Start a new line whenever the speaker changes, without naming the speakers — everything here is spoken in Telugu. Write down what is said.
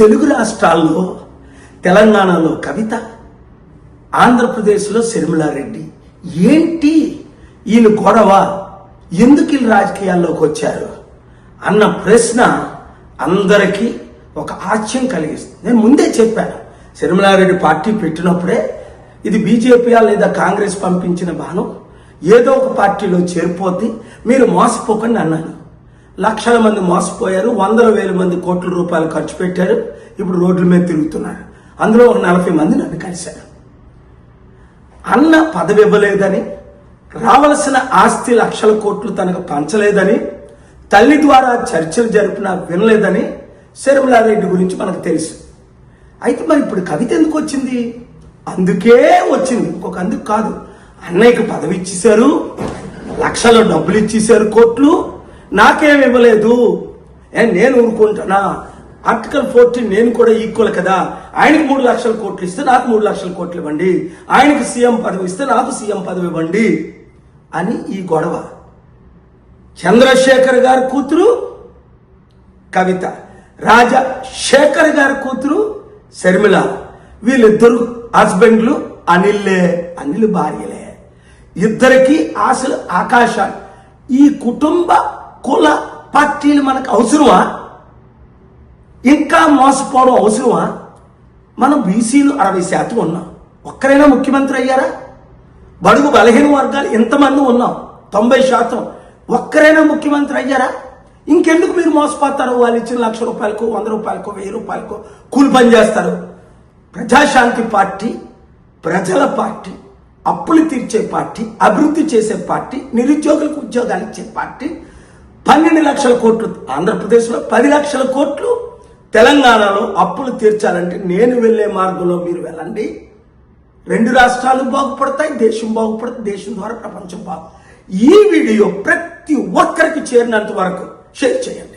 తెలుగు రాష్ట్రాల్లో తెలంగాణలో కవిత, ఆంధ్రప్రదేశ్లో శర్మిలారెడ్డి. ఏంటి ఈయన గొడవ? ఎందుకు వీళ్ళు రాజకీయాల్లోకి వచ్చారు అన్న ప్రశ్న అందరికీ ఒక ఆశ్చర్యం కలిగిస్తుంది. నేను ముందే చెప్పాను, శర్మిలారెడ్డి పార్టీ పెట్టినప్పుడే ఇది బీజేపీ లేదా కాంగ్రెస్ పంపించిన బాణం, ఏదో ఒక పార్టీలో చేరిపోద్ది, మీరు మోసపోకండి అన్నాను. లక్షల మంది మోసపోయారు, వందల వేల మంది కోట్ల రూపాయలు ఖర్చు పెట్టారు, ఇప్పుడు రోడ్ల మీద తిరుగుతున్నారు. అందులో ఒక 40 మంది నన్ను కలిశారు. అన్న పదవి ఇవ్వలేదని, రావలసిన ఆస్తి లక్షల కోట్లు తనకు పంచలేదని, తల్లి ద్వారా చర్చలు జరిపినా వినలేదని శర్మిలారెడ్డి గురించి మనకు తెలుసు. అయితే మరి ఇప్పుడు కవిత ఎందుకు వచ్చింది? అందుకే వచ్చింది, ఇంకొక అందుకు కాదు. అన్నయ్యకి పదవి ఇచ్చేశారు, లక్షల డబ్బులు ఇచ్చేశారు, కోట్లు, నాకేమి ఇవ్వలేదు, నేను ఊరుకుంటున్నా. ఆర్టికల్ 14 నేను కూడా ఈక్వల్ కదా, ఆయనకి 3 లక్షల కోట్లు ఇస్తే నాకు 3 లక్షల కోట్లు ఇవ్వండి, ఆయనకి సీఎం పదవి ఇస్తే నాకు సీఎం పదవి ఇవ్వండి అని ఈ గొడవ. చంద్రశేఖర్ గారి కూతురు కవిత, రాజశేఖర్ గారి కూతురు శర్మిల, వీళ్ళిద్దరు హస్బెండ్లు, అనిల్ భార్యలే. ఇద్దరికి ఆశలు ఆకాశాలు. ఈ కుటుంబ కుల పార్టీలు మనకు అవసరమా? ఇంకా మోసపోవడం అవసరమా? మనం బీసీలు 60% ఉన్నాం, ఒక్కరైనా ముఖ్యమంత్రి అయ్యారా? బడుగు బలహీన వర్గాలు ఎంతమంది ఉన్నాం, 90%, ఒక్కరైనా ముఖ్యమంత్రి అయ్యారా? ఇంకెందుకు మీరు మోసపోతారు? వాళ్ళు ఇచ్చిన 1,00,000 రూపాయలకు, 100 రూపాయలకు, 1000 రూపాయలకు కూలి పని చేస్తారు. ప్రజాశాంతి పార్టీ, ప్రజల పార్టీ, అప్పులు తీర్చే పార్టీ, అభివృద్ధి చేసే పార్టీ, నిరుద్యోగులకు ఉద్యోగాలు ఇచ్చే పార్టీ. 12 లక్షల కోట్లు ఆంధ్రప్రదేశ్లో, 10 లక్షల కోట్లు తెలంగాణలో అప్పులు తీర్చాలంటే నేను వెళ్లే మార్గంలో మీరు వెళ్ళండి. 2 రాష్ట్రాలు బాగుపడతాయి, దేశం బాగుపడుతుంది, దేశం ద్వారా ప్రపంచం బాగు. ఈ వీడియో ప్రతి ఒక్కరికి చేరినంత వరకు షేర్ చేయండి.